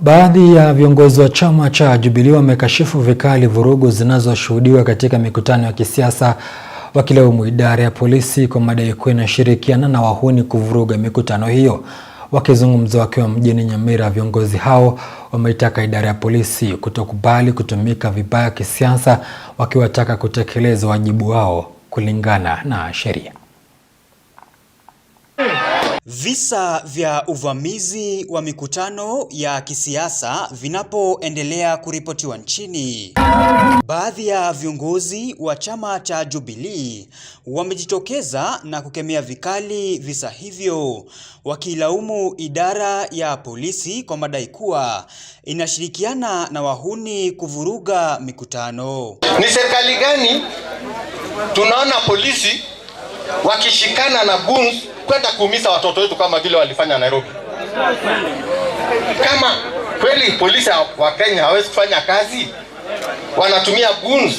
Baadhi ya viongozi wa chama cha Jubilee wamekashifu vikali vurugu zinazoshuhudiwa katika mikutano ya kisiasa, wakilaumu idara ya polisi kwa madai kuwa inashirikiana na wahuni kuvuruga mikutano hiyo. Wakizungumza wakiwa mjini Nyamira, viongozi hao wameitaka idara ya polisi kutokubali kutumika vibaya kisiasa, wakiwataka kutekeleza wajibu wao kulingana na sheria. Visa vya uvamizi wa mikutano ya kisiasa vinapoendelea kuripotiwa nchini, baadhi ya viongozi wa chama cha Jubilee wamejitokeza na kukemea vikali visa hivyo, wakilaumu idara ya polisi kwa madai kuwa inashirikiana na wahuni kuvuruga mikutano. Ni serikali gani tunaona polisi wakishikana na goons kwenda kuumiza watoto wetu kama vile walifanya Nairobi? Kama kweli polisi wa Kenya hawezi kufanya kazi, wanatumia goons,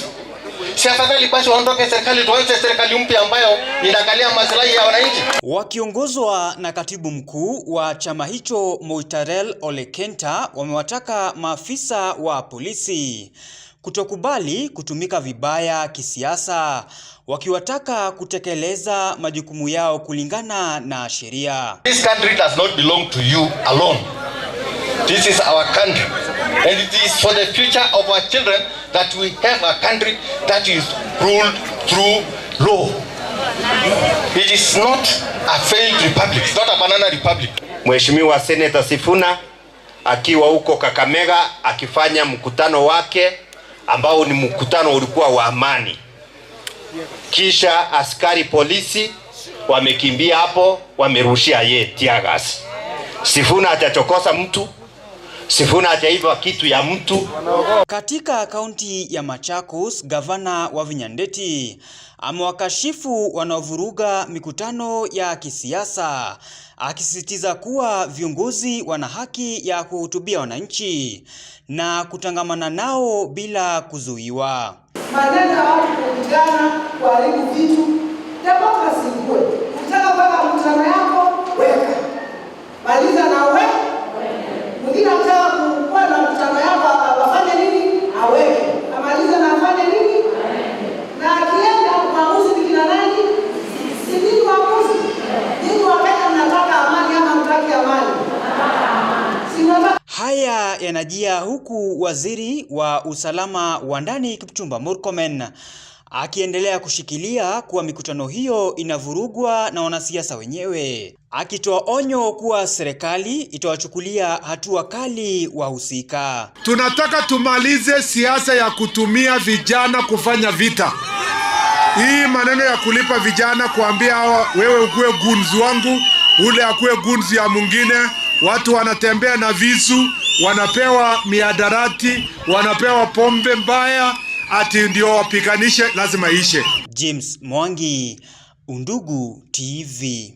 si afadhali basi waondoke serikali, tuanze serikali mpya ambayo inaangalia maslahi ya wananchi? Wakiongozwa na katibu mkuu wa chama hicho Moitarel Ole Kenta, wamewataka maafisa wa polisi kutokubali kutumika vibaya kisiasa, wakiwataka kutekeleza majukumu yao kulingana na sheria. This country does not belong to you alone. This is our country, and it is for the future of our children that we have a country that is ruled through law. It is not a failed republic, it's not a banana republic. Mheshimiwa Senator Sifuna akiwa huko Kakamega akifanya mkutano wake ambao ni mkutano ulikuwa wa amani, kisha askari polisi wamekimbia hapo, wamerushia ye tear gas. Sifuna atachokosa mtu? Sifuna ataiba kitu ya mtu? Katika kaunti ya Machakos, gavana Wavinya Ndeti amewakashifu wanaovuruga mikutano ya kisiasa, akisisitiza kuwa viongozi wana haki ya kuhutubia wananchi na kutangamana nao bila kuzuiwa. Maneno ya watu kukutana kuharibu vitu, demokrasi ikuwe. Ukitaka kupanga mkutano yako, weka. Maliza na wewe. Mwingine anataka kuwa na mkutano yako afanye nini? Aweke. Amaliza na afanye nini? Na akienda maamuzi ni kina nani? Si nini maamuzi? Nini wakati mnataka amani ama mtaki amani? Haya yanajia huku waziri wa usalama wa ndani Kipchumba Murkomen akiendelea kushikilia kuwa mikutano hiyo inavurugwa na wanasiasa wenyewe, akitoa onyo kuwa serikali itawachukulia hatua kali wahusika. Tunataka tumalize siasa ya kutumia vijana kufanya vita. Hii maneno ya kulipa vijana kuambia wewe ukue gunzi wangu, ule akue gunzi ya mwingine. Watu wanatembea na visu, wanapewa miadarati, wanapewa pombe mbaya, ati ndio wapiganishe, lazima ishe. James Mwangi, Undugu TV.